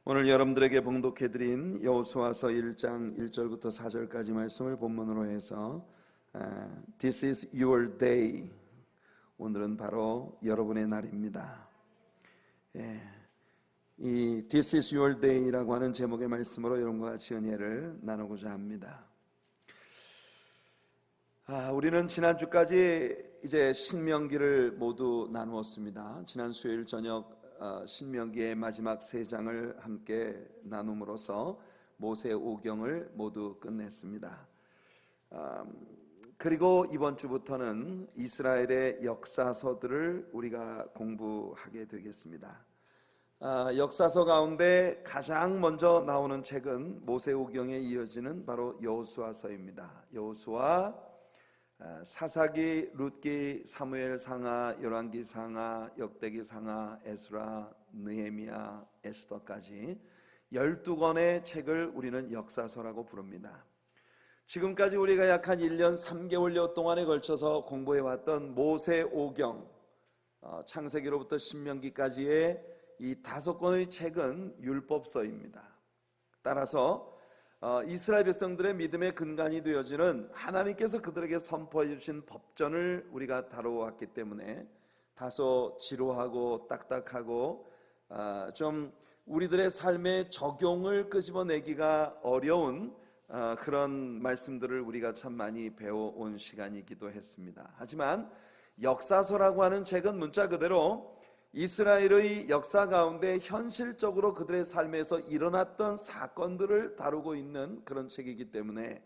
오늘 여러분들에게 봉독해드린 여호수아서 1장 1절부터 4절까지 말씀을 본문으로 해서 This is your day, 오늘은 바로 여러분의 날입니다. 이 This is your day라고 하는 제목의 말씀으로 여러분과 같이 은혜를 나누고자 합니다. 우리는 지난주까지 이제 신명기를 모두 나누었습니다. 지난 수요일 저녁 신명기의 마지막 세 장을 함께 나눔으로써 모세 오경을 모두 끝냈습니다. 그리고 이번 주부터는 이스라엘의 역사서들을 우리가 공부하게 되겠습니다. 역사서 가운데 가장 먼저 나오는 책은 모세 오경에 이어지는 바로 여호수아서입니다. 여호수아, 사사기, 룻기, 사무엘 상하, 열왕기 상하, 역대기 상하, 에스라, 느헤미야, 에스더까지 12권의 책을 우리는 역사서라고 부릅니다. 지금까지 우리가 약 한 1년 3개월여 동안에 걸쳐서 공부해왔던 모세 오경, 창세기로부터 신명기까지의 이 5권의 책은 율법서입니다. 따라서 이스라엘 백성들의 믿음의 근간이 되어지는 하나님께서 그들에게 선포해 주신 법전을 우리가 다뤄왔기 때문에 다소 지루하고 딱딱하고 좀 우리들의 삶에 적용을 끄집어내기가 어려운 그런 말씀들을 우리가 참 많이 배워온 시간이기도 했습니다. 하지만 역사서라고 하는 책은 문자 그대로 이스라엘의 역사 가운데 현실적으로 그들의 삶에서 일어났던 사건들을 다루고 있는 그런 책이기 때문에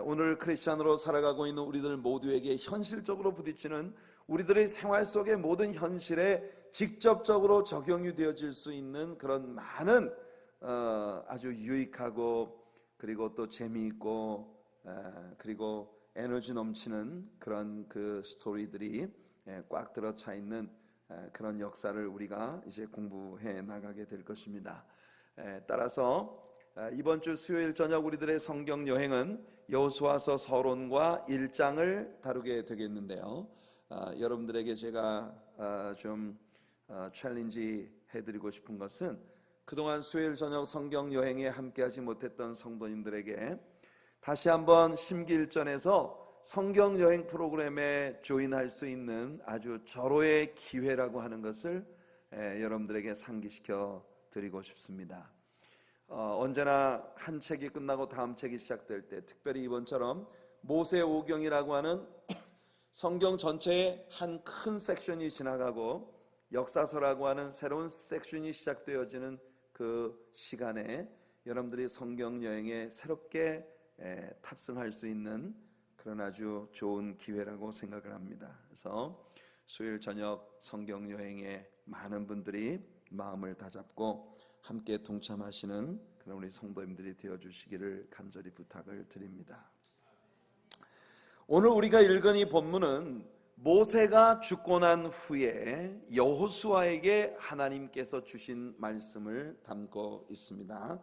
오늘 크리스찬으로 살아가고 있는 우리들 모두에게 현실적으로 부딪히는 우리들의 생활 속의 모든 현실에 직접적으로 적용이 되어질 수 있는 그런 많은 아주 유익하고 그리고 또 재미있고 그리고 에너지 넘치는 그런 그 스토리들이 꽉 들어차 있는 그런 역사를 우리가 이제 공부해 나가게 될 것입니다. 따라서 이번 주 수요일 저녁 우리들의 성경 여행은 여호수아서 서론과 1장을 다루게 되겠는데요. 여러분들에게 제가 좀 챌린지 해드리고 싶은 것은 그동안 수요일 저녁 성경 여행에 함께하지 못했던 성도님들에게 다시 한번 심기일전에서 성경 여행 프로그램에 조인할 수 있는 아주 절호의 기회라고 하는 것을 여러분들에게 상기시켜 드리고 싶습니다. 언제나 한 책이 끝나고 다음 책이 시작될 때, 특별히 이번처럼 모세 오경이라고 하는 성경 전체의 한 큰 섹션이 지나가고 역사서라고 하는 새로운 섹션이 시작되어지는 그 시간에 여러분들이 성경 여행에 새롭게 탑승할 수 있는 그런 아주 좋은 기회라고 생각을 합니다. 그래서 수요일 저녁 성경 여행에 많은 분들이 마음을 다잡고 함께 동참하시는 그런 우리 성도님들이 되어주시기를 간절히 부탁을 드립니다. 오늘 우리가 읽은 이 본문은 모세가 죽고 난 후에 여호수아에게 하나님께서 주신 말씀을 담고 있습니다.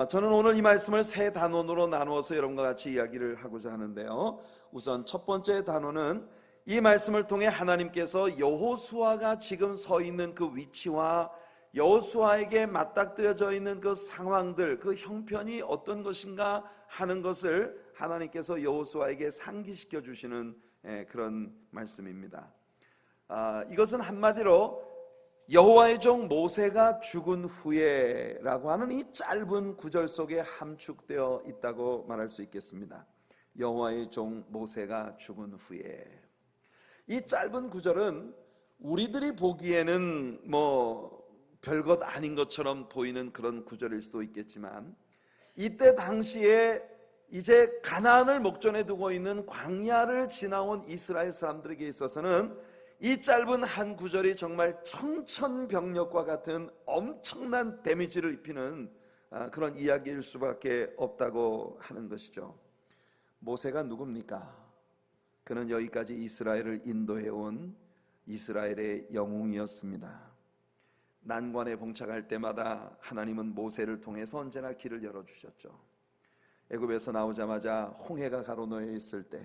저는 오늘 이 말씀을 세 단원으로 나누어서 여러분과 같이 이야기를 하고자 하는데요. 우선 첫 번째 단원은 이 말씀을 통해 하나님께서 여호수아가 지금 서 있는 그 위치와 여호수아에게 맞닥뜨려져 있는 그 상황들, 그 형편이 어떤 것인가 하는 것을 하나님께서 여호수아에게 상기시켜 주시는 그런 말씀입니다. 이것은 한마디로 여호와의 종 모세가 죽은 후에 라고 하는 이 짧은 구절 속에 함축되어 있다고 말할 수 있겠습니다. 여호와의 종 모세가 죽은 후에. 이 짧은 구절은 우리들이 보기에는 별것 아닌 것처럼 보이는 그런 구절일 수도 있겠지만, 이때 당시에 이제 가나안을 목전에 두고 있는 광야를 지나온 이스라엘 사람들에게 있어서는 이 짧은 한 구절이 정말 청천벽력과 같은 엄청난 데미지를 입히는 그런 이야기일 수밖에 없다고 하는 것이죠. 모세가 누굽니까? 그는 여기까지 이스라엘을 인도해온 이스라엘의 영웅이었습니다. 난관에 봉착할 때마다 하나님은 모세를 통해서 언제나 길을 열어주셨죠. 애굽에서 나오자마자 홍해가 가로놓여 있을 때,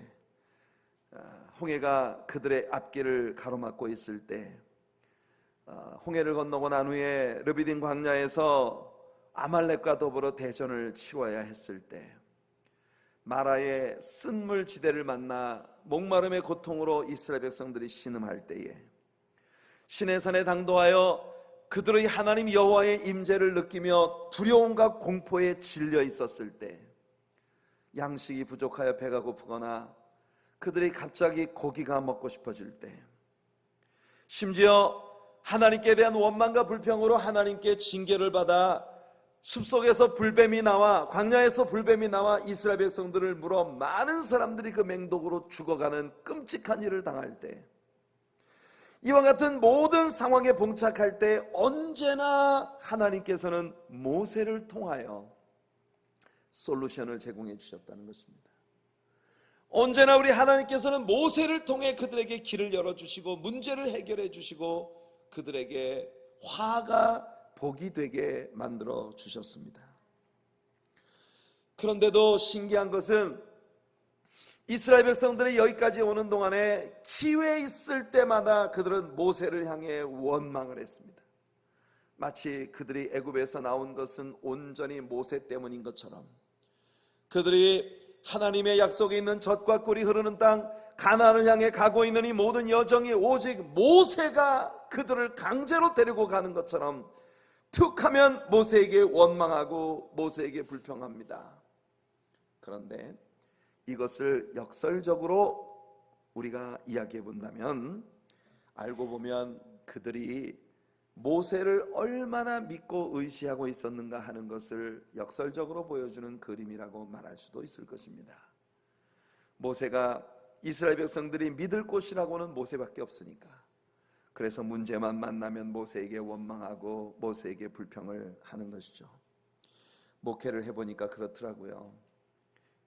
홍해가 그들의 앞길을 가로막고 있을 때 홍해를 건너고 난 후에 르비딘 광야에서 아말렉과 더불어 대전을 치러야 했을 때 마라의 쓴물 지대를 만나 목마름의 고통으로 이스라엘 백성들이 신음할 때에 시내산에 당도하여 그들의 하나님 여호와의 임재를 느끼며 두려움과 공포에 질려 있었을 때, 양식이 부족하여 배가 고프거나 그들이 갑자기 고기가 먹고 싶어질 때, 심지어 하나님께 대한 원망과 불평으로 하나님께 징계를 받아 숲속에서 불뱀이 나와, 광야에서 불뱀이 나와 이스라엘 백성들을 물어 많은 사람들이 그 맹독으로 죽어가는 끔찍한 일을 당할 때, 이와 같은 모든 상황에 봉착할 때 언제나 하나님께서는 모세를 통하여 솔루션을 제공해 주셨다는 것입니다. 언제나 우리 하나님께서는 모세를 통해 그들에게 길을 열어주시고 문제를 해결해 주시고 그들에게 화가 복이 되게 만들어 주셨습니다. 그런데도 신기한 것은 이스라엘 백성들이 여기까지 오는 동안에 기회 있을 때마다 그들은 모세를 향해 원망을 했습니다. 마치 그들이 애굽에서 나온 것은 온전히 모세 때문인 것처럼, 그들이 하나님의 약속에 있는 젖과 꿀이 흐르는 땅 가나안을 향해 가고 있는 이 모든 여정이 오직 모세가 그들을 강제로 데리고 가는 것처럼 툭하면 모세에게 원망하고 모세에게 불평합니다. 그런데 이것을 역설적으로 우리가 이야기해 본다면, 알고 보면 그들이 모세를 얼마나 믿고 의지하고 있었는가 하는 것을 역설적으로 보여주는 그림이라고 말할 수도 있을 것입니다. 모세가 이스라엘 백성들이 믿을 곳이라고는 모세밖에 없으니까, 그래서 문제만 만나면 모세에게 원망하고 모세에게 불평을 하는 것이죠. 목회를 해보니까 그렇더라고요.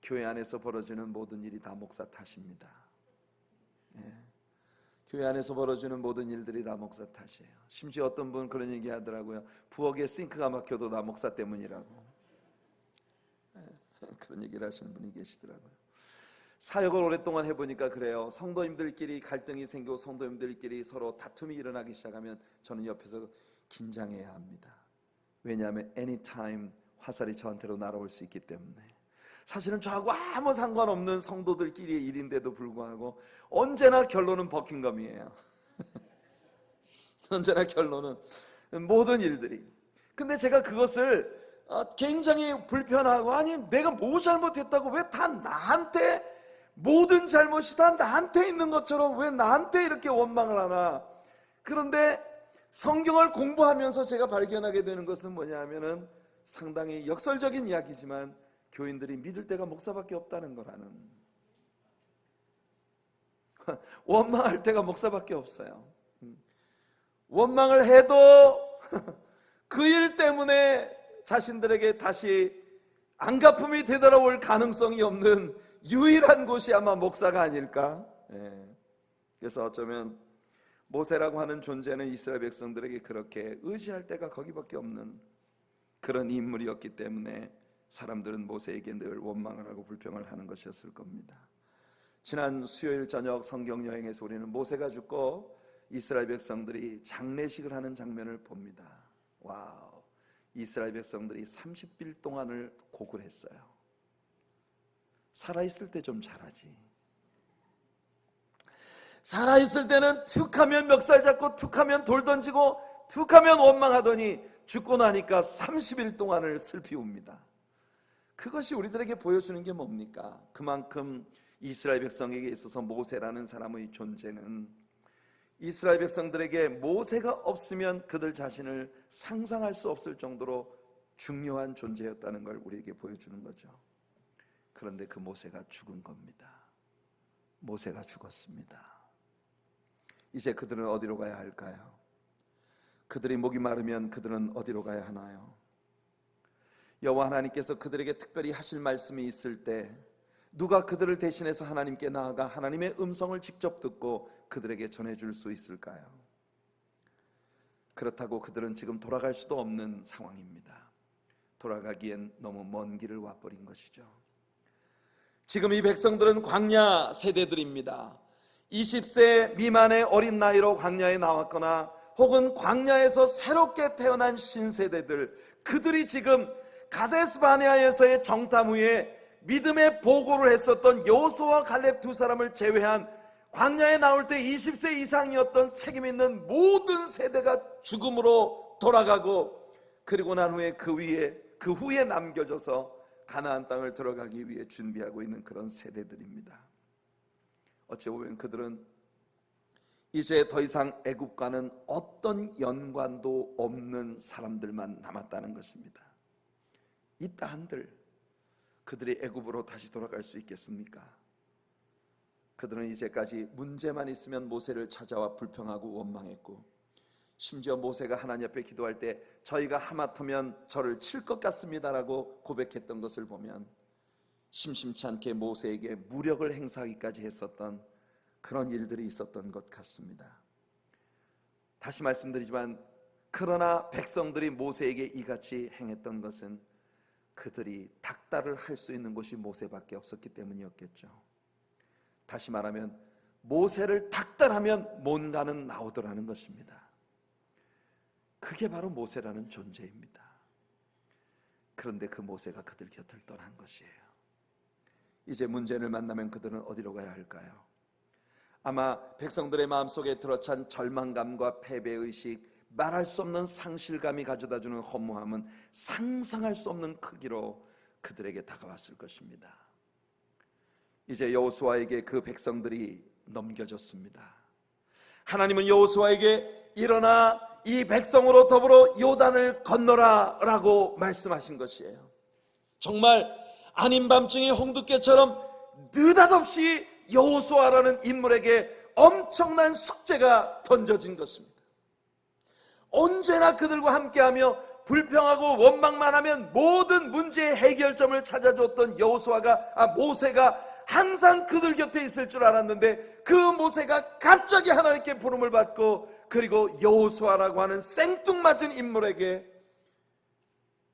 교회 안에서 벌어지는 모든 일이 다 목사 탓입니다. 교회 안에서 벌어지는 모든 일들이 다 목사 탓이에요. 심지어 어떤 분은 그런 얘기 하더라고요. 부엌에 싱크가 막혀도 다 목사 때문이라고. 그런 얘기를 하시는 분이 계시더라고요. 사역을 오랫동안 해보니까 그래요. 성도님들끼리 갈등이 생기고 성도님들끼리 서로 다툼이 일어나기 시작하면 저는 옆에서 긴장해야 합니다. 왜냐하면 anytime 화살이 저한테로 날아올 수 있기 때문에. 사실은 저하고 아무 상관없는 성도들끼리의 일인데도 불구하고 언제나 결론은 버킹엄이에요. 언제나 결론은 모든 일들이. 근데 제가 그것을 굉장히 불편하고, 아니 내가 뭐 잘못했다고 왜 다 나한테, 모든 잘못이 다 나한테 있는 것처럼 왜 나한테 이렇게 원망을 하나. 그런데 성경을 공부하면서 제가 발견하게 되는 것은 뭐냐 하면은, 상당히 역설적인 이야기지만 교인들이 믿을 때가 목사밖에 없다는 거라는. 원망할 때가 목사밖에 없어요. 원망을 해도 그 일 때문에 자신들에게 다시 안갚음이 되돌아올 가능성이 없는 유일한 곳이 아마 목사가 아닐까. 그래서 어쩌면 모세라고 하는 존재는 이스라엘 백성들에게 그렇게 의지할 때가 거기밖에 없는 그런 인물이었기 때문에 사람들은 모세에게 늘 원망을 하고 불평을 하는 것이었을 겁니다. 지난 수요일 저녁 성경 여행에서 우리는 모세가 죽고 이스라엘 백성들이 장례식을 하는 장면을 봅니다. 와우, 이스라엘 백성들이 30일 동안을 곡을 했어요. 살아있을 때 좀 잘하지. 살아있을 때는 툭하면 멱살 잡고 툭하면 돌 던지고 툭하면 원망하더니 죽고 나니까 30일 동안을 슬피 웁니다. 그것이 우리들에게 보여주는 게 뭡니까? 그만큼 이스라엘 백성에게 있어서 모세라는 사람의 존재는 이스라엘 백성들에게 모세가 없으면 그들 자신을 상상할 수 없을 정도로 중요한 존재였다는 걸 우리에게 보여주는 거죠. 그런데 그 모세가 죽은 겁니다. 모세가 죽었습니다. 이제 그들은 어디로 가야 할까요? 그들이 목이 마르면 그들은 어디로 가야 하나요? 여호와 하나님께서 그들에게 특별히 하실 말씀이 있을 때 누가 그들을 대신해서 하나님께 나아가 하나님의 음성을 직접 듣고 그들에게 전해줄 수 있을까요? 그렇다고 그들은 지금 돌아갈 수도 없는 상황입니다. 돌아가기엔 너무 먼 길을 와버린 것이죠. 지금 이 백성들은 광야 세대들입니다. 20세 미만의 어린 나이로 광야에 나왔거나 혹은 광야에서 새롭게 태어난 신세대들, 그들이 지금 가데스 바네아에서의 정탐 후에 믿음의 보고를 했었던 여호수아와 갈렙 두 사람을 제외한 광야에 나올 때 20세 이상이었던 책임 있는 모든 세대가 죽음으로 돌아가고, 그리고 난 후에 그 후에 남겨져서 가나안 땅을 들어가기 위해 준비하고 있는 그런 세대들입니다. 어찌 보면 그들은 이제 더 이상 애굽과는 어떤 연관도 없는 사람들만 남았다는 것입니다. 이따 한들 그들이 애굽으로 다시 돌아갈 수 있겠습니까? 그들은 이제까지 문제만 있으면 모세를 찾아와 불평하고 원망했고, 심지어 모세가 하나님 앞에 기도할 때 저희가 하마터면 저를 칠 것 같습니다라고 고백했던 것을 보면 심심치 않게 모세에게 무력을 행사하기까지 했었던 그런 일들이 있었던 것 같습니다. 다시 말씀드리지만, 그러나 백성들이 모세에게 이같이 행했던 것은 그들이 닥달을 할 수 있는 곳이 모세밖에 없었기 때문이었겠죠. 다시 말하면 모세를 닥달하면 뭔가는 나오더라는 것입니다. 그게 바로 모세라는 존재입니다. 그런데 그 모세가 그들 곁을 떠난 것이에요. 이제 문제를 만나면 그들은 어디로 가야 할까요? 아마 백성들의 마음속에 들어찬 절망감과 패배의식, 말할 수 없는 상실감이 가져다주는 허무함은 상상할 수 없는 크기로 그들에게 다가왔을 것입니다. 이제 여호수아에게 그 백성들이 넘겨졌습니다. 하나님은 여호수아에게 일어나 이 백성으로 더불어 요단을 건너라 라고 말씀하신 것이에요. 정말 아닌 밤중에 홍두깨처럼 느닷없이 여호수아라는 인물에게 엄청난 숙제가 던져진 것입니다. 언제나 그들과 함께하며 불평하고 원망만 하면 모든 문제의 해결점을 찾아줬던 모세가 항상 그들 곁에 있을 줄 알았는데, 그 모세가 갑자기 하나님께 부름을 받고, 그리고 여호수아라고 하는 생뚱맞은 인물에게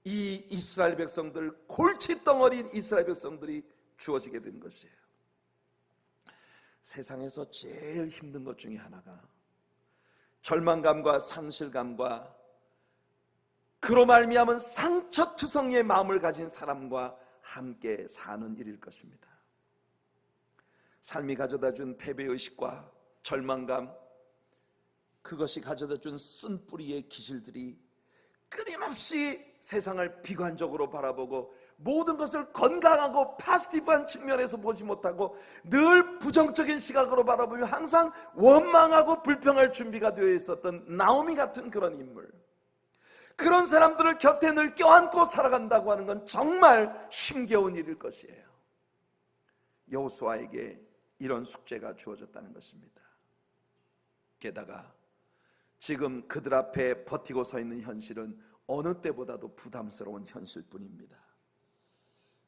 이 이스라엘 백성들, 골칫덩어리인 이스라엘 백성들이 주어지게 된 것이에요. 세상에서 제일 힘든 것 중에 하나가 절망감과 상실감과 그로 말미암은 상처투성이의 마음을 가진 사람과 함께 사는 일일 것입니다. 삶이 가져다준 패배의식과 절망감, 그것이 가져다준 쓴뿌리의 기질들이 끊임없이 세상을 비관적으로 바라보고 모든 것을 건강하고 포지티브한 측면에서 보지 못하고 늘 부정적인 시각으로 바라보며 항상 원망하고 불평할 준비가 되어 있었던 나오미 같은 그런 인물, 그런 사람들을 곁에 늘 껴안고 살아간다고 하는 건 정말 힘겨운 일일 것이에요. 여호수아에게 이런 숙제가 주어졌다는 것입니다. 게다가 지금 그들 앞에 버티고 서 있는 현실은 어느 때보다도 부담스러운 현실뿐입니다.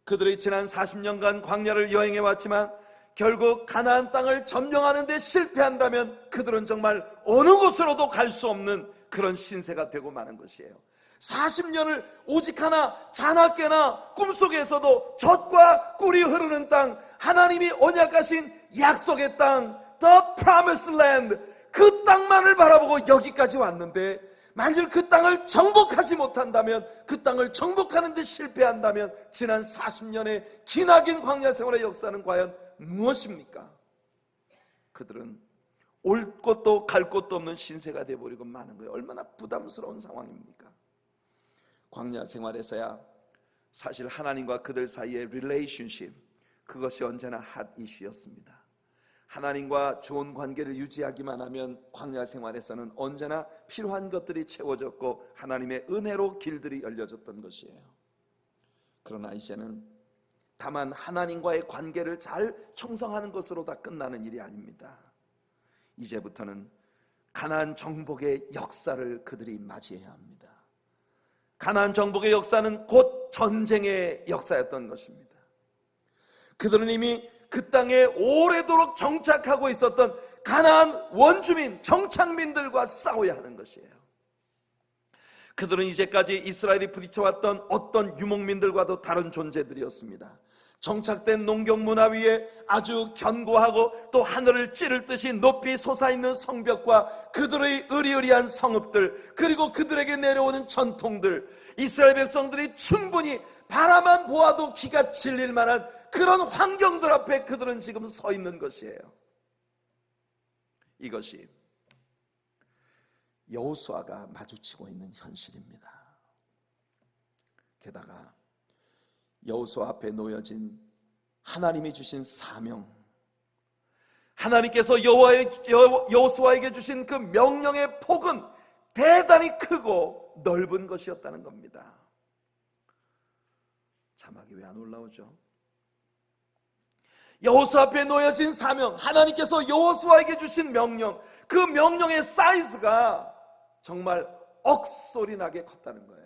그들이 지난 40년간 광야를 여행해 왔지만 결국 가나안 땅을 점령하는 데 실패한다면 그들은 정말 어느 곳으로도 갈 수 없는 그런 신세가 되고 마는 것이에요. 40년을 오직 하나 자나깨나 꿈속에서도 젖과 꿀이 흐르는 땅, 하나님이 언약하신 약속의 땅, The Promised Land, 그 땅만을 바라보고 여기까지 왔는데 만일 그 땅을 정복하지 못한다면, 그 땅을 정복하는 데 실패한다면 지난 40년의 기나긴 광야 생활의 역사는 과연 무엇입니까? 그들은 올 곳도 갈 곳도 없는 신세가 되어버리고 마는 거예요. 얼마나 부담스러운 상황입니까? 광야 생활에서야 사실 하나님과 그들 사이의 릴레이션십, 그것이 언제나 핫 이슈였습니다. 하나님과 좋은 관계를 유지하기만 하면 광야 생활에서는 언제나 필요한 것들이 채워졌고 하나님의 은혜로 길들이 열려졌던 것이에요. 그러나 이제는 다만 하나님과의 관계를 잘 형성하는 것으로 다 끝나는 일이 아닙니다. 이제부터는 가나안 정복의 역사를 그들이 맞이해야 합니다. 가나안 정복의 역사는 곧 전쟁의 역사였던 것입니다. 그들은 이미 그 땅에 오래도록 정착하고 있었던 가나안 원주민, 정착민들과 싸워야 하는 것이에요. 그들은 이제까지 이스라엘이 부딪혀왔던 어떤 유목민들과도 다른 존재들이었습니다. 정착된 농경 문화 위에 아주 견고하고 또 하늘을 찌를 듯이 높이 솟아있는 성벽과 그들의 의리의리한 성읍들, 그리고 그들에게 내려오는 전통들, 이스라엘 백성들이 충분히 바라만 보아도 기가 질릴 만한 그런 환경들 앞에 그들은 지금 서 있는 것이에요. 이것이 여호수아가 마주치고 있는 현실입니다. 게다가 여호수아 앞에 놓여진 하나님이 주신 사명, 하나님께서 여호수아에게 주신 그 명령의 폭은 대단히 크고 넓은 것이었다는 겁니다. 자막이 왜 안 올라오죠? 여호수아 앞에 놓여진 사명, 하나님께서 여호수아에게 주신 명령, 그 명령의 사이즈가 정말 억소리 나게 컸다는 거예요.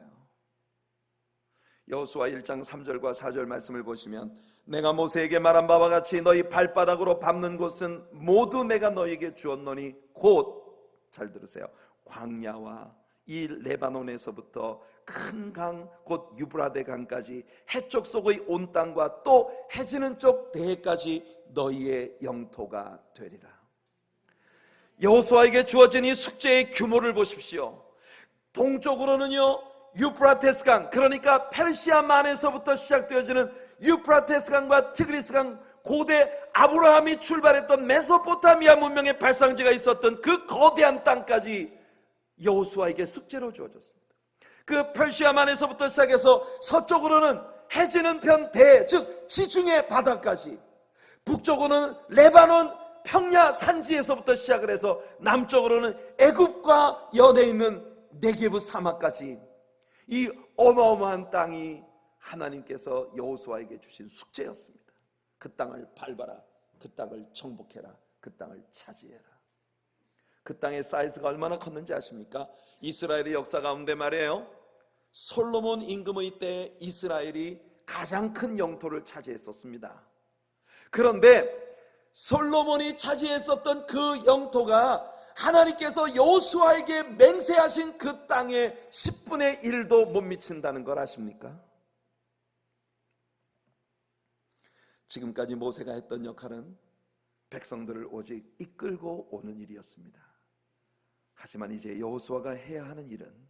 여호수아 1장 3절과 4절 말씀을 보시면, 내가 모세에게 말한 바와 같이 너희 발바닥으로 밟는 곳은 모두 내가 너희에게 주었노니 곧, 잘 들으세요, 광야와 이 레바논에서부터 큰 강 곧 유브라데 강까지 해쪽 속의 온 땅과 또 해지는 쪽 대해까지 너희의 영토가 되리라. 여호수아에게 주어진 이 숙제의 규모를 보십시오. 동쪽으로는요 유프라테스 강, 그러니까 페르시아만에서부터 시작되어지는 유프라테스 강과 티그리스 강, 고대 아브라함이 출발했던 메소포타미아 문명의 발상지가 있었던 그 거대한 땅까지 여호수아에게 숙제로 주어졌습니다. 그 페르시아만에서부터 시작해서 서쪽으로는 해지는 편 대, 즉 지중해 바다까지, 북쪽으로는 레바논 평야 산지에서부터 시작을 해서 남쪽으로는 애굽과 연해 있는 네게브 사막까지, 이 어마어마한 땅이 하나님께서 여호수아에게 주신 숙제였습니다. 그 땅을 밟아라, 그 땅을 정복해라, 그 땅을 차지해라. 그 땅의 사이즈가 얼마나 컸는지 아십니까? 이스라엘의 역사 가운데 말이에요, 솔로몬 임금의 때 이스라엘이 가장 큰 영토를 차지했었습니다. 그런데 솔로몬이 차지했었던 그 영토가 하나님께서 여호수아에게 맹세하신 그 땅의 10분의 1도 못 미친다는 걸 아십니까? 지금까지 모세가 했던 역할은 백성들을 오직 이끌고 오는 일이었습니다. 하지만 이제 여호수아가 해야 하는 일은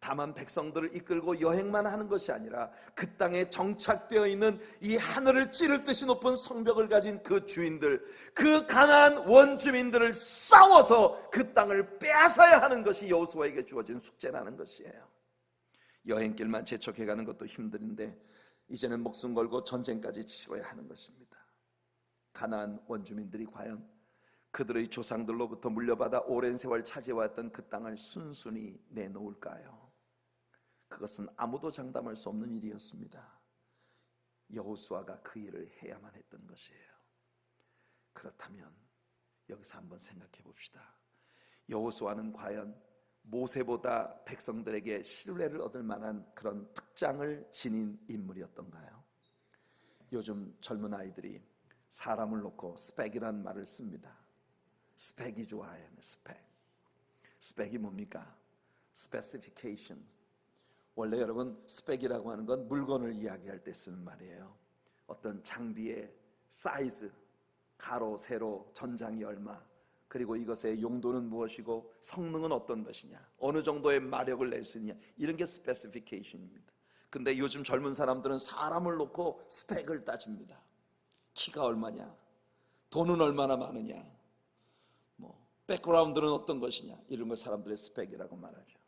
다만 백성들을 이끌고 여행만 하는 것이 아니라 그 땅에 정착되어 있는 이 하늘을 찌를 듯이 높은 성벽을 가진 그 주인들, 그 가나안 원주민들을 싸워서 그 땅을 빼앗아야 하는 것이 여호수아에게 주어진 숙제라는 것이에요. 여행길만 재촉해가는 것도 힘든데 이제는 목숨 걸고 전쟁까지 치러야 하는 것입니다. 가나안 원주민들이 과연 그들의 조상들로부터 물려받아 오랜 세월 차지해왔던 그 땅을 순순히 내놓을까요? 그것은 아무도 장담할 수 없는 일이었습니다. 여호수아가 그 일을 해야만 했던 것이에요. 그렇다면 여기서 한번 생각해 봅시다. 여호수아는 과연 모세보다 백성들에게 신뢰를 얻을 만한 그런 특장을 지닌 인물이었던가요? 요즘 젊은 아이들이 사람을 놓고 스펙이라는 말을 씁니다. 스펙이 좋아요. 스펙이 뭡니까? Specification. 원래 여러분 스펙이라고 하는 건 물건을 이야기할 때 쓰는 말이에요. 어떤 장비의 사이즈, 가로, 세로, 전장이 얼마, 그리고 이것의 용도는 무엇이고 성능은 어떤 것이냐, 어느 정도의 마력을 낼 수 있냐, 이런 게 스페시피케이션입니다. 근데 요즘 젊은 사람들은 사람을 놓고 스펙을 따집니다. 키가 얼마냐, 돈은 얼마나 많으냐, 백그라운드는 어떤 것이냐, 이런 걸 사람들의 스펙이라고 말하죠.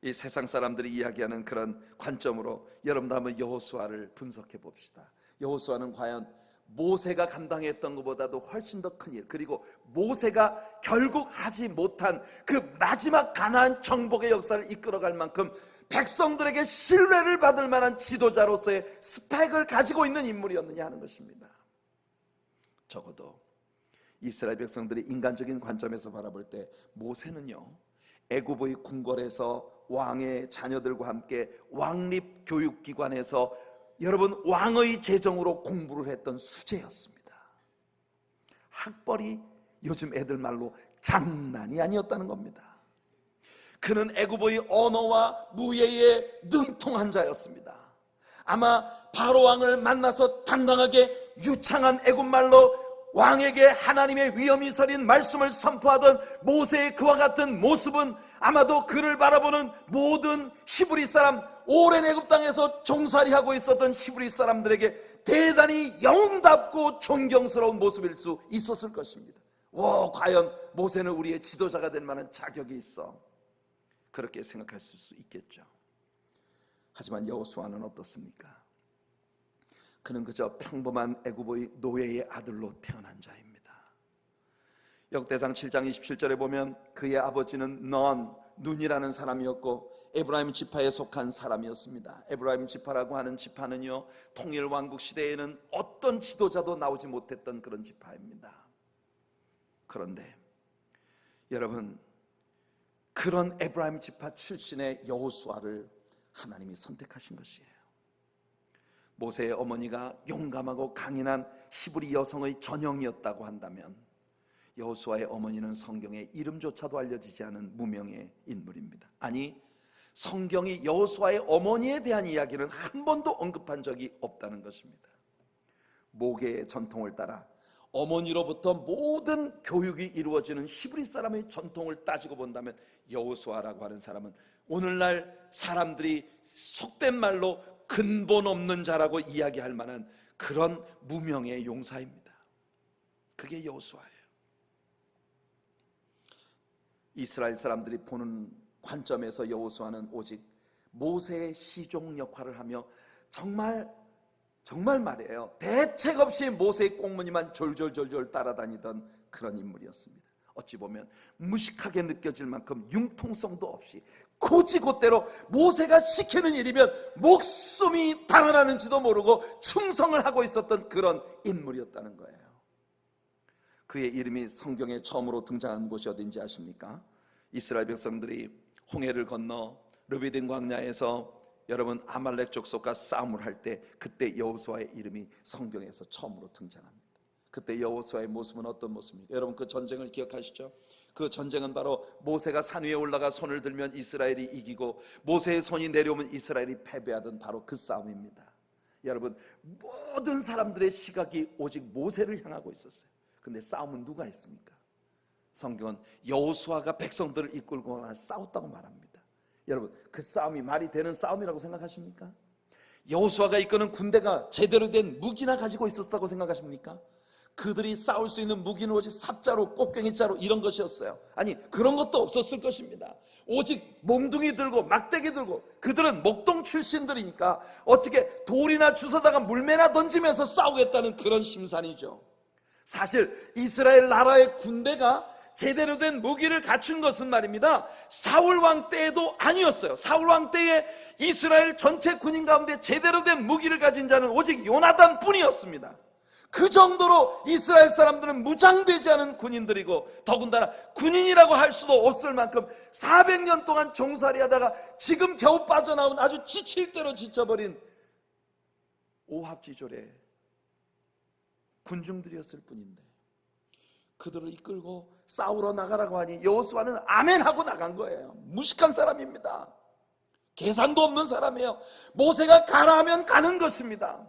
이 세상 사람들이 이야기하는 그런 관점으로 여러분들 한번 여호수아를 분석해 봅시다. 여호수아는 과연 모세가 감당했던 것보다도 훨씬 더 큰 일, 그리고 모세가 결국 하지 못한 그 마지막 가나안 정복의 역사를 이끌어갈 만큼 백성들에게 신뢰를 받을 만한 지도자로서의 스펙을 가지고 있는 인물이었느냐 하는 것입니다. 적어도 이스라엘 백성들이 인간적인 관점에서 바라볼 때 모세는요, 애굽의 궁궐에서 왕의 자녀들과 함께 왕립 교육기관에서 여러분 왕의 재정으로 공부를 했던 수재였습니다. 학벌이 요즘 애들 말로 장난이 아니었다는 겁니다. 그는 애굽의 언어와 무예에 능통한 자였습니다. 아마 바로 왕을 만나서 당당하게 유창한 애굽말로 왕에게 하나님의 위엄이 서린 말씀을 선포하던 모세의 그와 같은 모습은 아마도 그를 바라보는 모든 히브리 사람, 오랜 애굽 땅에서 종살이하고 있었던 히브리 사람들에게 대단히 영웅답고 존경스러운 모습일 수 있었을 것입니다. 과연 모세는 우리의 지도자가 될 만한 자격이 있어, 그렇게 생각할 수 있겠죠. 하지만 여호수아는 어떻습니까? 그는 그저 평범한 애굽의 노예의 아들로 태어난 자입니다. 역대상 7장 27절에 보면 그의 아버지는 눈이라는 사람이었고 에브라임 지파에 속한 사람이었습니다. 에브라임 지파라고 하는 지파는요, 통일 왕국 시대에는 어떤 지도자도 나오지 못했던 그런 지파입니다. 그런데 여러분, 그런 에브라임 지파 출신의 여호수아를 하나님이 선택하신 것이에요. 모세의 어머니가 용감하고 강인한 히브리 여성의 전형이었다고 한다면 여호수아의 어머니는 성경에 이름조차도 알려지지 않은 무명의 인물입니다. 아니, 성경이 여호수아의 어머니에 대한 이야기는 한 번도 언급한 적이 없다는 것입니다. 모계의 전통을 따라 어머니로부터 모든 교육이 이루어지는 히브리 사람의 전통을 따지고 본다면 여호수아라고 하는 사람은 오늘날 사람들이 속된 말로 근본 없는 자라고 이야기할 만한 그런 무명의 용사입니다. 그게 여호수아예요. 이스라엘 사람들이 보는 관점에서 여호수아는 오직 모세의 시종 역할을 하며 정말 말이에요, 대책 없이 모세의 꽁무니만 졸졸 따라다니던 그런 인물이었습니다. 어찌 보면 무식하게 느껴질 만큼 융통성도 없이 고지곳대로 모세가 시키는 일이면 목숨이 달아나는지도 모르고 충성을 하고 있었던 그런 인물이었다는 거예요. 그의 이름이 성경에 처음으로 등장한 곳이 어딘지 아십니까? 이스라엘 백성들이 홍해를 건너 르비딘 광야에서 여러분 아말렉 족속과 싸움을 할 때 그때 여호수아의 이름이 성경에서 처음으로 등장합니다. 그때 여호수아의 모습은 어떤 모습입니까? 여러분 그 전쟁을 기억하시죠? 그 전쟁은 바로 모세가 산 위에 올라가 손을 들면 이스라엘이 이기고 모세의 손이 내려오면 이스라엘이 패배하던 바로 그 싸움입니다. 여러분, 모든 사람들의 시각이 오직 모세를 향하고 있었어요. 근데 싸움은 누가 했습니까? 성경은 여호수아가 백성들을 이끌고 싸웠다고 말합니다. 여러분, 그 싸움이 말이 되는 싸움이라고 생각하십니까? 여호수아가 이끄는 군대가 제대로 된 무기나 가지고 있었다고 생각하십니까? 그들이 싸울 수 있는 무기는 오직 삽자루, 꽃갱이자루 이런 것이었어요. 아니, 그런 것도 없었을 것입니다. 오직 몽둥이 들고 막대기 들고, 그들은 목동 출신들이니까 어떻게 돌이나 주워다가 물매나 던지면서 싸우겠다는 그런 심산이죠. 사실 이스라엘 나라의 군대가 제대로 된 무기를 갖춘 것은 말입니다, 사울 왕 때에도 아니었어요. 사울 왕 때에 이스라엘 전체 군인 가운데 제대로 된 무기를 가진 자는 오직 요나단 뿐이었습니다. 그 정도로 이스라엘 사람들은 무장되지 않은 군인들이고, 더군다나 군인이라고 할 수도 없을 만큼 400년 동안 종살이 하다가 지금 겨우 빠져나온 아주 지칠 대로 지쳐버린 오합지졸의 군중들이었을 뿐인데, 그들을 이끌고 싸우러 나가라고 하니 여호수아는 아멘 하고 나간 거예요. 무식한 사람입니다. 계산도 없는 사람이에요. 모세가 가라 하면 가는 것입니다.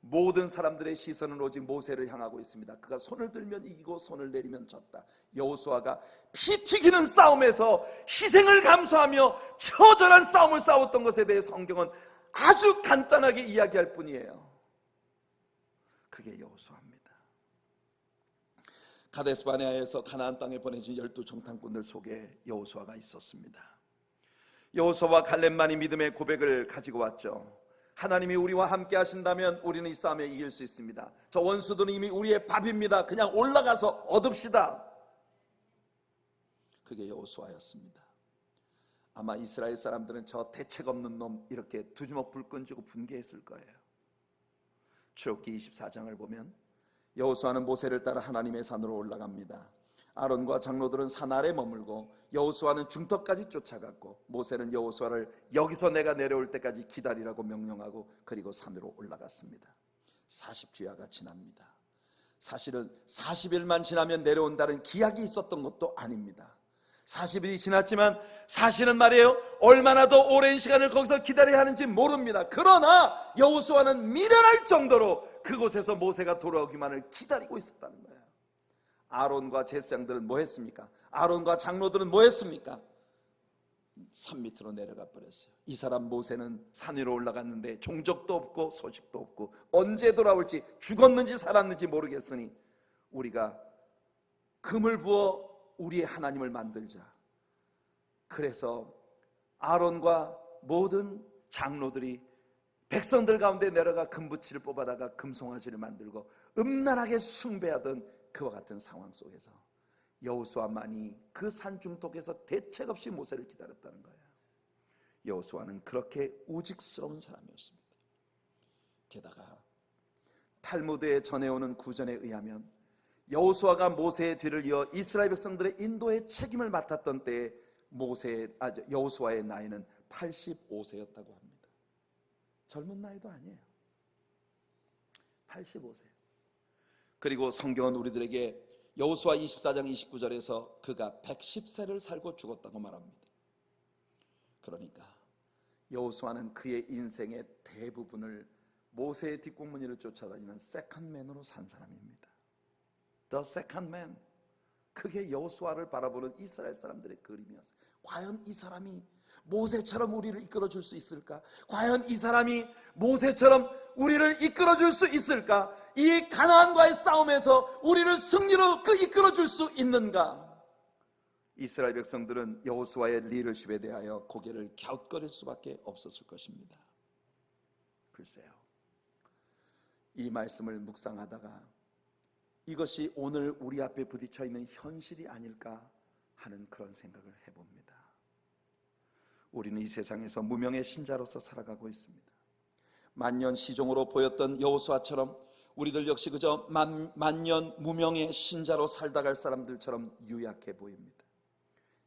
모든 사람들의 시선은 오직 모세를 향하고 있습니다. 그가 손을 들면 이기고 손을 내리면 졌다. 여호수아가 피 튀기는 싸움에서 희생을 감수하며 처절한 싸움을 싸웠던 것에 대해 성경은 아주 간단하게 이야기할 뿐이에요. 그게 여호수아입니다. 가데스 바네아에서 가나안 땅에 보내진 12정탐꾼들 속에 여호수아가 있었습니다. 여호수아와 갈렙만이 믿음의 고백을 가지고 왔죠. 하나님이 우리와 함께 하신다면 우리는 이 싸움에 이길 수 있습니다. 저 원수들은 이미 우리의 밥입니다. 그냥 올라가서 얻읍시다. 그게 여호수아였습니다. 아마 이스라엘 사람들은 저 대책 없는 놈 이렇게 두 주먹 불 끈지고 분개했을 거예요. 출애굽기 24장을 보면 여호수아는 모세를 따라 하나님의 산으로 올라갑니다. 아론과 장로들은 산 아래 머물고 여호수아는 중턱까지 쫓아갔고, 모세는 여호수아를 여기서 내가 내려올 때까지 기다리라고 명령하고 그리고 산으로 올라갔습니다. 40주야가 지납니다. 사실은 40일만 지나면 내려온다는 기약이 있었던 것도 아닙니다. 40일이 지났지만 사실은 말이에요, 얼마나 더 오랜 시간을 거기서 기다려야 하는지 모릅니다. 그러나 여호수아는 미련할 정도로 그곳에서 모세가 돌아오기만을 기다리고 있었다는 거예요. 아론과 제사장들은 뭐 했습니까? 아론과 장로들은 뭐 했습니까? 산 밑으로 내려가 버렸어요. 이 사람 모세는 산 위로 올라갔는데 종적도 없고 소식도 없고 언제 돌아올지, 죽었는지 살았는지 모르겠으니 우리가 금을 부어 우리의 하나님을 만들자. 그래서 아론과 모든 장로들이 백성들 가운데 내려가 금붙이를 뽑아다가 금송아지를 만들고 음란하게 숭배하던 그와 같은 상황 속에서 여호수아만이 그 산중독에서 대책 없이 모세를 기다렸다는 거예요. 여호수아는 그렇게 우직스러운 사람이었습니다. 게다가 탈무드에 전해오는 구전에 의하면 여호수아가 모세의 뒤를 이어 이스라엘 백성들의 인도의 책임을 맡았던 때에 여호수아의 나이는 85세였다고 합니다. 젊은 나이도 아니에요. 85세. 그리고 성경은 우리들에게 여호수아 24장 29절에서 그가 110세를 살고 죽었다고 말합니다. 그러니까 여호수아는 그의 인생의 대부분을 모세의 뒷공무니를 쫓아다니는 세컨맨으로 산 사람입니다. The second man. 그게 여호수아를 바라보는 이스라엘 사람들의 그림이었어요. 과연 이 사람이 모세처럼 우리를 이끌어줄 수 있을까? 과연 이 사람이 모세처럼 우리를 이끌어줄 수 있을까? 이 가나안과의 싸움에서 우리를 승리로 이끌어줄 수 있는가? 이스라엘 백성들은 여호수아의 리더십에 대하여 고개를 갸웃거릴 수밖에 없었을 것입니다. 글쎄요, 이 말씀을 묵상하다가 이것이 오늘 우리 앞에 부딪혀 있는 현실이 아닐까 하는 그런 생각을 해봅니다. 우리는 이 세상에서 무명의 신자로서 살아가고 있습니다. 만년 시종으로 보였던 여호수아처럼 우리들 역시 그저 만년 무명의 신자로 살다 갈 사람들처럼 유약해 보입니다.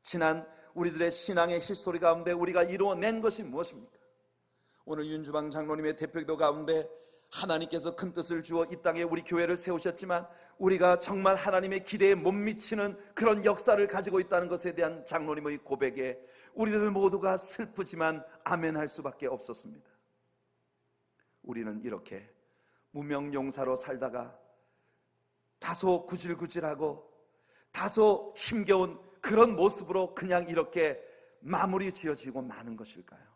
지난 우리들의 신앙의 히스토리 가운데 우리가 이루어낸 것이 무엇입니까? 오늘 윤주방 장로님의 대표기도 가운데 하나님께서 큰 뜻을 주어 이 땅에 우리 교회를 세우셨지만 우리가 정말 하나님의 기대에 못 미치는 그런 역사를 가지고 있다는 것에 대한 장로님의 고백에 우리들 모두가 슬프지만 아멘할 수밖에 없었습니다. 우리는 이렇게 무명용사로 살다가 다소 구질구질하고 다소 힘겨운 그런 모습으로 그냥 이렇게 마무리 지어지고 마는 것일까요?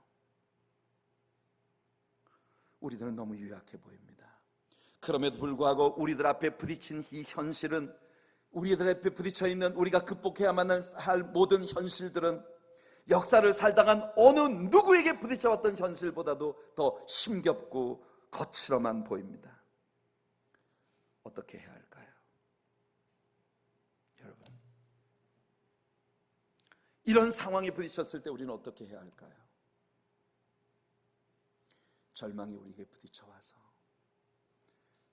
우리들은 너무 유약해 보입니다. 그럼에도 불구하고 우리들 앞에 부딪힌 이 현실은, 우리들 앞에 부딪혀 있는 우리가 극복해야만 할 모든 현실들은 역사를 살다간 어느 누구에게 부딪혀왔던 현실보다도 더 힘겹고 거칠어만 보입니다. 어떻게 해야 할까요? 여러분, 이런 상황에 부딪혔을 때 우리는 어떻게 해야 할까요? 절망이 우리에게 부딪혀와서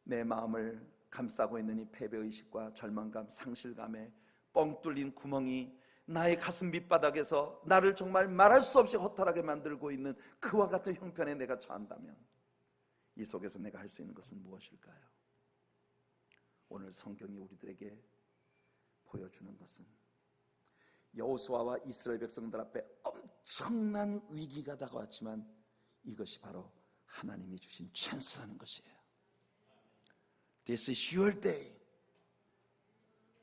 내 마음을 감싸고 있는 이 패배의식과 절망감, 상실감에 뻥 뚫린 구멍이 나의 가슴 밑바닥에서 나를 정말 말할 수 없이 허탈하게 만들고 있는 그와 같은 형편에 내가 처한다면 이 속에서 내가 할 수 있는 것은 무엇일까요? 오늘 성경이 우리들에게 보여주는 것은 여호수아와 이스라엘 백성들 앞에 엄청난 위기가 다가왔지만 이것이 바로 하나님이 주신 찬스라는 것이에요. This is your day.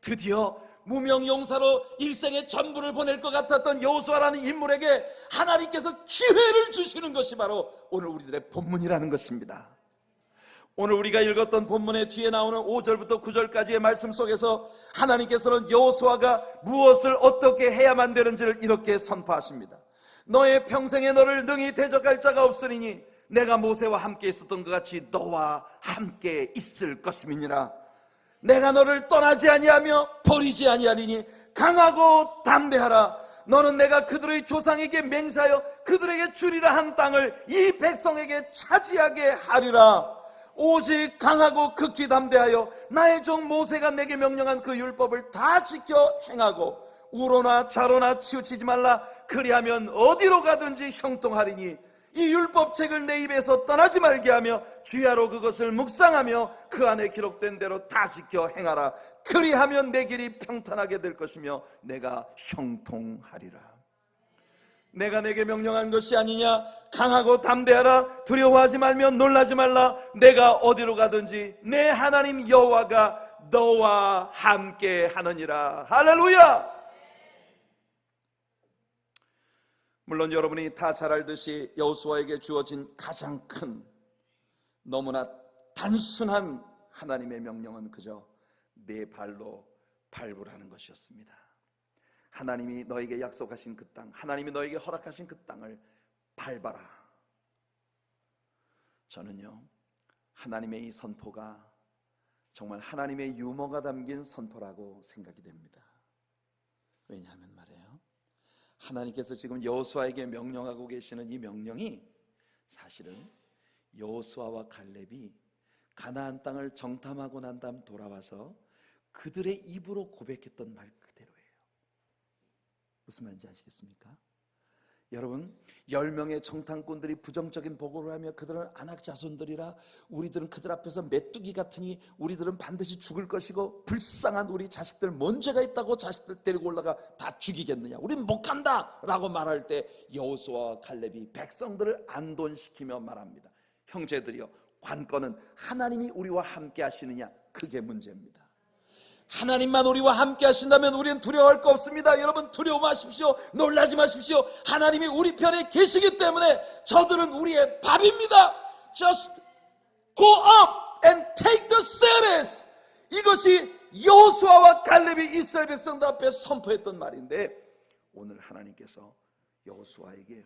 드디어 무명용사로 일생의 전부를 보낼 것 같았던 여호수아라는 인물에게 하나님께서 기회를 주시는 것이 바로 오늘 우리들의 본문이라는 것입니다. 오늘 우리가 읽었던 본문의 뒤에 나오는 5절부터 9절까지의 말씀 속에서 하나님께서는 여호수아가 무엇을 어떻게 해야만 되는지를 이렇게 선포하십니다. 너의 평생에 너를 능히 대적할 자가 없으리니 내가 모세와 함께 있었던 것 같이 너와 함께 있을 것임이니라. 내가 너를 떠나지 아니하며 버리지 아니하리니 강하고 담대하라. 너는 내가 그들의 조상에게 맹세하여 그들에게 주리라 한 땅을 이 백성에게 차지하게 하리라. 오직 강하고 극히 담대하여 나의 종 모세가 내게 명령한 그 율법을 다 지켜 행하고 우로나 좌로나 치우치지 말라. 그리하면 어디로 가든지 형통하리니 이 율법책을 내 입에서 떠나지 말게 하며 주야로 그것을 묵상하며 그 안에 기록된 대로 다 지켜 행하라. 그리하면 내 길이 평탄하게 될 것이며 내가 형통하리라. 내가 내게 명령한 것이 아니냐? 강하고 담대하라. 두려워하지 말며 놀라지 말라. 내가 어디로 가든지 내 하나님 여호와가 너와 함께 하느니라. 할렐루야. 물론 여러분이 다 잘 알듯이 여호수아에게 주어진 가장 큰, 너무나 단순한 하나님의 명령은 그저 네 발로 밟으라는 것이었습니다. 하나님이 너에게 약속하신 그 땅, 하나님이 너에게 허락하신 그 땅을 밟아라. 저는요, 하나님의 이 선포가 정말 하나님의 유머가 담긴 선포라고 생각이 됩니다. 왜냐하면 말이에요, 하나님께서 지금 여호수아에게 명령하고 계시는 이 명령이 사실은 여호수아와 갈렙이 가나안 땅을 정탐하고 난 다음 돌아와서 그들의 입으로 고백했던 말 그대로예요. 무슨 말인지 아시겠습니까? 여러분, 10명의 정탐꾼들이 부정적인 보고를 하며 그들은 안악 자손들이라, 우리들은 그들 앞에서 메뚜기 같으니 우리들은 반드시 죽을 것이고 불쌍한 우리 자식들 뭔 죄가 있다고 자식들 데리고 올라가 다 죽이겠느냐, 우린 못 간다 라고 말할 때 여호수아와 갈렙이 백성들을 안돈시키며 말합니다. 형제들이여, 관건은 하나님이 우리와 함께 하시느냐, 그게 문제입니다. 하나님만 우리와 함께 하신다면 우리는 두려워할 거 없습니다. 여러분, 두려워 마십시오. 놀라지 마십시오. 하나님이 우리 편에 계시기 때문에 저들은 우리의 밥입니다. Just go up and take the cities. 이것이 여호수아와 갈렙이 이스라엘 백성들 앞에 선포했던 말인데, 오늘 하나님께서 여호수아에게,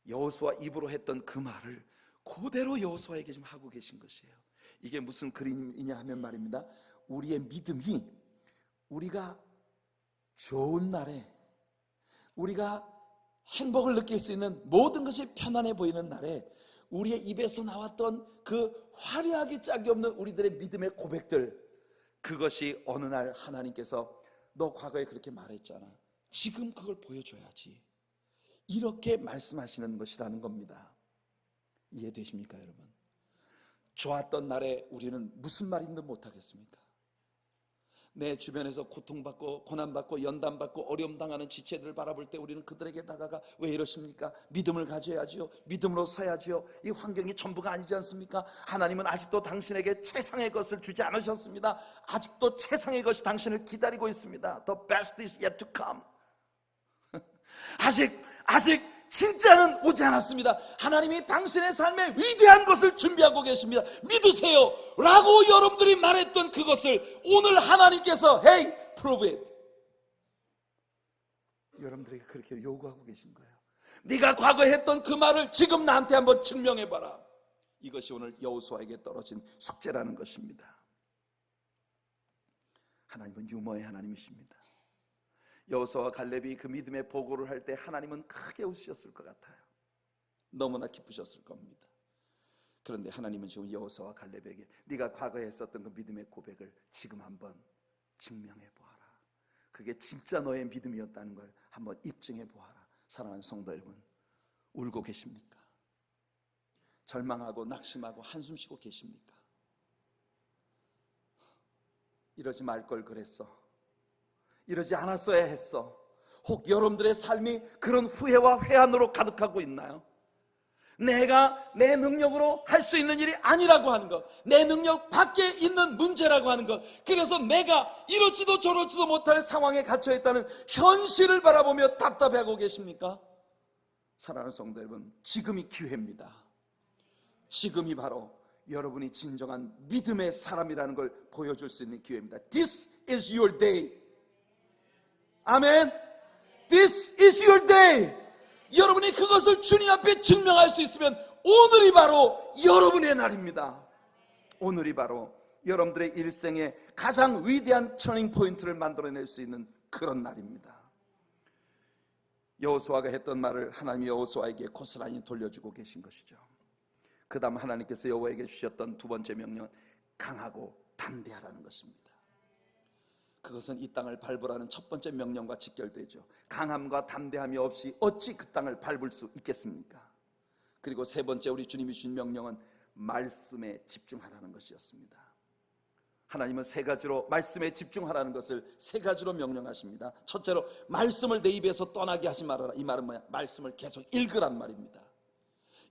여호수아 입으로 했던 그 말을 그대로 여호수아에게 좀 하고 계신 것이에요. 이게 무슨 그림이냐 하면 말입니다, 우리의 믿음이 우리가 좋은 날에, 우리가 행복을 느낄 수 있는, 모든 것이 편안해 보이는 날에 우리의 입에서 나왔던 그 화려하기 짝이 없는 우리들의 믿음의 고백들, 그것이 어느 날 하나님께서 너 과거에 그렇게 말했잖아, 지금 그걸 보여줘야지, 이렇게 말씀하시는 것이라는 겁니다. 이해되십니까 여러분? 좋았던 날에 우리는 무슨 말인지 못하겠습니까? 내 주변에서 고통받고 고난받고 연단받고 어려움당하는 지체들을 바라볼 때 우리는 그들에게 다가가 왜 이러십니까? 믿음을 가져야지요, 믿음으로 서야지요, 이 환경이 전부가 아니지 않습니까? 하나님은 아직도 당신에게 최상의 것을 주지 않으셨습니다. 아직도 최상의 것이 당신을 기다리고 있습니다. The best is yet to come. 아직 진짜는 오지 않았습니다. 하나님이 당신의 삶에 위대한 것을 준비하고 계십니다. 믿으세요 라고 여러분들이 말했던 그것을 오늘 하나님께서 Hey, prove it. 여러분들에게 그렇게 요구하고 계신 거예요. 네가 과거에 했던 그 말을 지금 나한테 한번 증명해봐라. 이것이 오늘 여호수아에게 떨어진 숙제라는 것입니다. 하나님은 유머의 하나님이십니다. 여호수아와 갈렙이 그 믿음의 보고를 할 때 하나님은 크게 웃으셨을 것 같아요. 너무나 기쁘셨을 겁니다. 그런데 하나님은 지금 여호수아와 갈렙에게 네가 과거에 했었던 그 믿음의 고백을 지금 한번 증명해 보아라. 그게 진짜 너의 믿음이었다는 걸 한번 입증해 보아라. 사랑하는 성도 여러분, 울고 계십니까? 절망하고 낙심하고 한숨 쉬고 계십니까? 이러지 말 걸 그랬어, 이러지 않았어야 했어. 혹 여러분들의 삶이 그런 후회와 회한으로 가득하고 있나요? 내가 내 능력으로 할 수 있는 일이 아니라고 하는 것, 내 능력 밖에 있는 문제라고 하는 것, 그래서 내가 이러지도 저러지도 못할 상황에 갇혀 있다는 현실을 바라보며 답답해하고 계십니까? 사랑하는 성도 여러분, 지금이 기회입니다. 지금이 바로 여러분이 진정한 믿음의 사람이라는 걸 보여줄 수 있는 기회입니다. This is your day. 아멘. This is your day. 여러분이 그것을 주님 앞에 증명할 수 있으면 오늘이 바로 여러분의 날입니다. 오늘이 바로 여러분들의 일생의 가장 위대한 터닝 포인트를 만들어낼 수 있는 그런 날입니다. 여호수아가 했던 말을 하나님이 여호수아에게 고스란히 돌려주고 계신 것이죠. 그 다음 하나님께서 여호와에게 주셨던 두 번째 명령은 강하고 담대하라는 것입니다. 그것은 이 땅을 밟으라는 첫 번째 명령과 직결되죠. 강함과 담대함이 없이 어찌 그 땅을 밟을 수 있겠습니까? 그리고 세 번째 우리 주님이 주신 명령은 말씀에 집중하라는 것이었습니다. 하나님은 세 가지로 말씀에 집중하라는 것을 세 가지로 명령하십니다. 첫째로 말씀을 내 입에서 떠나게 하지 말아라. 이 말은 뭐야? 말씀을 계속 읽으란 말입니다.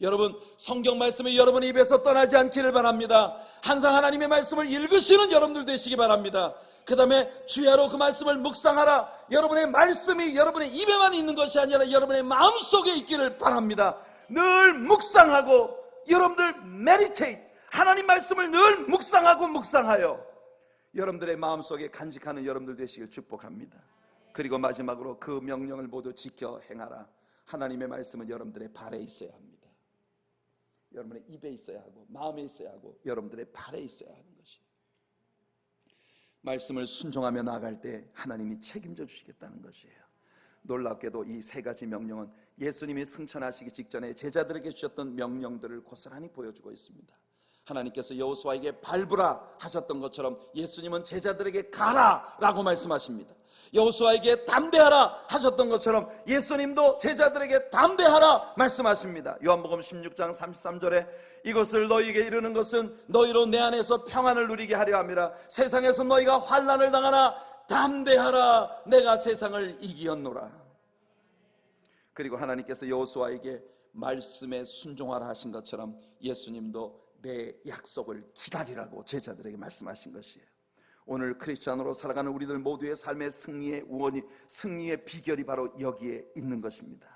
여러분, 성경 말씀이 여러분의 입에서 떠나지 않기를 바랍니다. 항상 하나님의 말씀을 읽으시는 여러분들 되시기 바랍니다. 그 다음에 주야로 그 말씀을 묵상하라. 여러분의 말씀이 여러분의 입에만 있는 것이 아니라 여러분의 마음속에 있기를 바랍니다. 늘 묵상하고, 여러분들 메디테이트, 하나님 말씀을 늘 묵상하여 여러분들의 마음속에 간직하는 여러분들 되시길 축복합니다. 그리고 마지막으로 그 명령을 모두 지켜 행하라. 하나님의 말씀은 여러분들의 발에 있어야 합니다. 여러분의 입에 있어야 하고, 마음에 있어야 하고, 여러분들의 발에 있어야 하는 것이, 말씀을 순종하며 나아갈 때 하나님이 책임져 주시겠다는 것이에요. 놀랍게도 이 세 가지 명령은 예수님이 승천하시기 직전에 제자들에게 주셨던 명령들을 고스란히 보여주고 있습니다. 하나님께서 여호수아에게 밟으라 하셨던 것처럼 예수님은 제자들에게 가라 라고 말씀하십니다. 여호수아에게 담대하라 하셨던 것처럼 예수님도 제자들에게 담대하라 말씀하십니다. 요한복음 16장 33절에 이것을 너희에게 이르는 것은 너희로 내 안에서 평안을 누리게 하려 함이라. 세상에서 너희가 환난을 당하나 담대하라, 내가 세상을 이기었노라. 그리고 하나님께서 여호수아에게 말씀에 순종하라 하신 것처럼 예수님도 내 약속을 기다리라고 제자들에게 말씀하신 것이에요. 오늘 크리스찬으로 살아가는 우리들 모두의 삶의 승리의 우원이, 승리의 비결이 바로 여기에 있는 것입니다.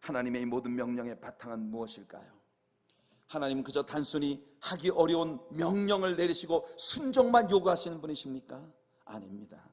하나님의 이 모든 명령의 바탕은 무엇일까요? 하나님은 그저 단순히 하기 어려운 명령을 내리시고 순종만 요구하시는 분이십니까? 아닙니다.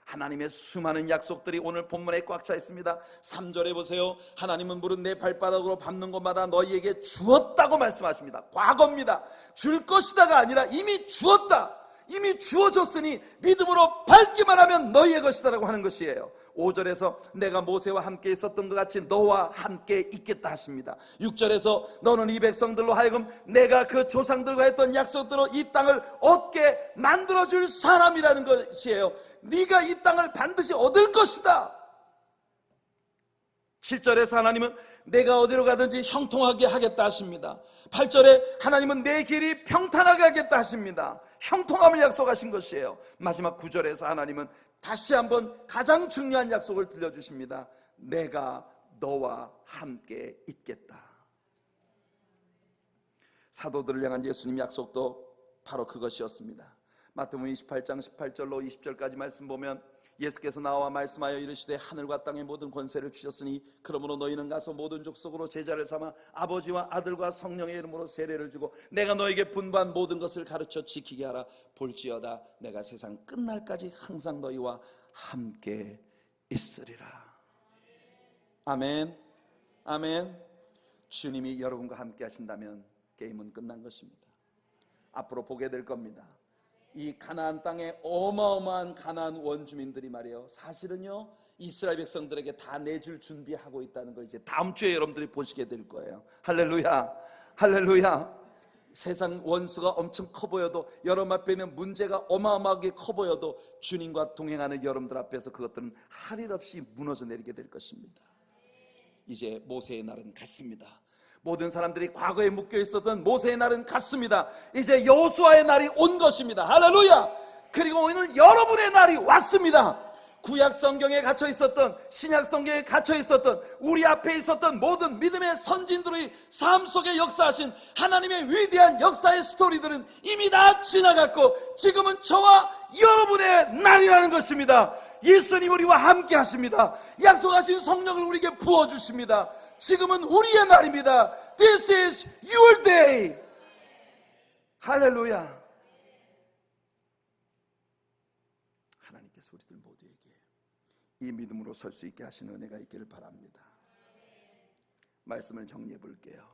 하나님의 수많은 약속들이 오늘 본문에 꽉 차 있습니다. 3절에 보세요. 하나님은 무릇 내 발바닥으로 밟는 곳마다 너희에게 주었다고 말씀하십니다. 과거입니다. 줄 것이다가 아니라 이미 주었다. 이미 주어졌으니 믿음으로 밟기만 하면 너희의 것이다라고 하는 것이에요. 5절에서 내가 모세와 함께 있었던 것 같이 너와 함께 있겠다 하십니다. 6절에서 너는 이 백성들로 하여금 내가 그 조상들과 했던 약속대로 이 땅을 얻게 만들어줄 사람이라는 것이에요. 네가 이 땅을 반드시 얻을 것이다. 7절에서 하나님은 내가 어디로 가든지 형통하게 하겠다 하십니다. 8절에 하나님은 내 길이 평탄하게 하겠다 하십니다. 형통함을 약속하신 것이에요. 마지막 9절에서 하나님은 다시 한번 가장 중요한 약속을 들려주십니다. 내가 너와 함께 있겠다. 사도들을 향한 예수님 약속도 바로 그것이었습니다. 마태복음 28장 18절로 20절까지 말씀 보면 예수께서 나와 말씀하여 이르시되 하늘과 땅의 모든 권세를 주셨으니 그러므로 너희는 가서 모든 족속으로 제자를 삼아 아버지와 아들과 성령의 이름으로 세례를 주고 내가 너에게 분부한 모든 것을 가르쳐 지키게 하라. 볼지어다 내가 세상 끝날까지 항상 너희와 함께 있으리라. 아멘, 아멘. 주님이 여러분과 함께 하신다면 게임은 끝난 것입니다. 앞으로 보게 될 겁니다. 이 가나안 땅에 어마어마한 가나안 원주민들이 말이에요, 사실은요 이스라엘 백성들에게 다 내줄 준비하고 있다는 걸 이제 다음 주에 여러분들이 보시게 될 거예요. 할렐루야, 할렐루야. 세상 원수가 엄청 커 보여도, 여러분 앞에 있는 문제가 어마어마하게 커 보여도 주님과 동행하는 여러분들 앞에서 그것들은 할 일 없이 무너져 내리게 될 것입니다. 이제 모세의 날은 갔습니다. 모든 사람들이 과거에 묶여 있었던 모세의 날은 갔습니다. 이제 여호수아의 날이 온 것입니다. 할렐루야. 그리고 오늘 여러분의 날이 왔습니다. 구약 성경에 갇혀 있었던, 신약 성경에 갇혀 있었던, 우리 앞에 있었던 모든 믿음의 선진들의 삶 속에 역사하신 하나님의 위대한 역사의 스토리들은 이미 다 지나갔고 지금은 저와 여러분의 날이라는 것입니다. 예수님 우리와 함께 하십니다. 약속하신 성령을 우리에게 부어주십니다. 지금은 우리의 날입니다. This is your day. 할렐루야. 하나님께서 우리들 모두에게 이 믿음으로 설 수 있게 하시는 은혜가 있기를 바랍니다. 말씀을 정리해 볼게요.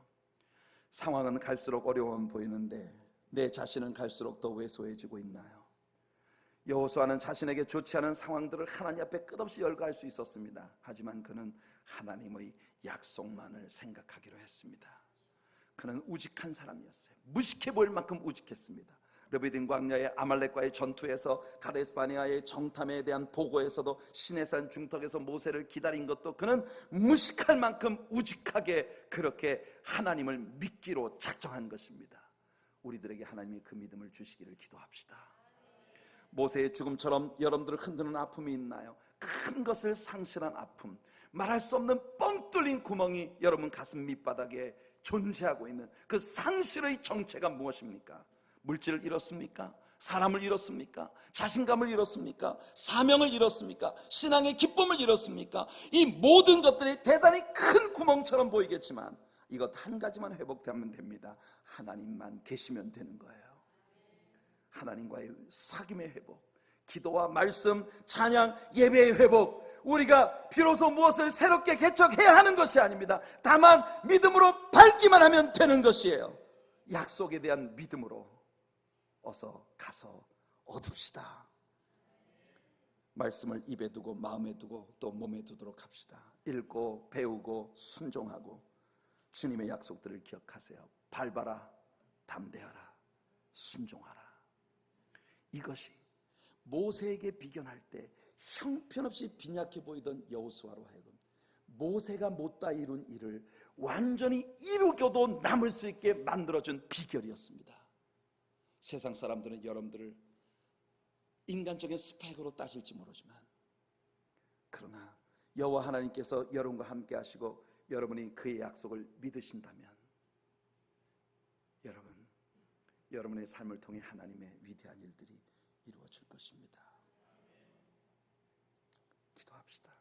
상황은 갈수록 어려워 보이는데 내 자신은 갈수록 더 왜소해지고 있나요? 여호수아는 자신에게 좋지 않은 상황들을 하나님 앞에 끝없이 열거할 수 있었습니다. 하지만 그는 하나님의 약속만을 생각하기로 했습니다. 그는 우직한 사람이었어요. 무식해 보일 만큼 우직했습니다. 르비딤 광야의 아말렉과의 전투에서 가데스 바네아의 정탐에 대한 보고에서도 시내산 중턱에서 모세를 기다린 것도 그는 무식할 만큼 우직하게 그렇게 하나님을 믿기로 작정한 것입니다. 우리들에게 하나님이 그 믿음을 주시기를 기도합시다. 모세의 죽음처럼 여러분들을 흔드는 아픔이 있나요? 큰 것을 상실한 아픔, 말할 수 없는 뻥 뚫린 구멍이 여러분 가슴 밑바닥에 존재하고 있는 그 상실의 정체가 무엇입니까? 물질을 잃었습니까? 사람을 잃었습니까? 자신감을 잃었습니까? 사명을 잃었습니까? 신앙의 기쁨을 잃었습니까? 이 모든 것들이 대단히 큰 구멍처럼 보이겠지만 이것 한 가지만 회복되면 됩니다. 하나님만 계시면 되는 거예요. 하나님과의 사귐의 회복, 기도와 말씀, 찬양, 예배의 회복. 우리가 비로소 무엇을 새롭게 개척해야 하는 것이 아닙니다. 다만 믿음으로 밟기만 하면 되는 것이에요. 약속에 대한 믿음으로 어서 가서 얻읍시다. 말씀을 입에 두고 마음에 두고 또 몸에 두도록 합시다. 읽고 배우고 순종하고 주님의 약속들을 기억하세요. 밟아라, 담대하라, 순종하라. 이것이 모세에게 비견할 때 형편없이 빈약해 보이던 여호수아로 하여금 모세가 못다 이룬 일을 완전히 이루겨도 남을 수 있게 만들어준 비결이었습니다. 세상 사람들은 여러분들을 인간적인 스펙으로 따질지 모르지만, 그러나 여호와 하나님께서 여러분과 함께 하시고 여러분이 그의 약속을 믿으신다면 여러분의 삶을 통해 하나님의 위대한 일들이 이루어질 것입니다. 기도합시다.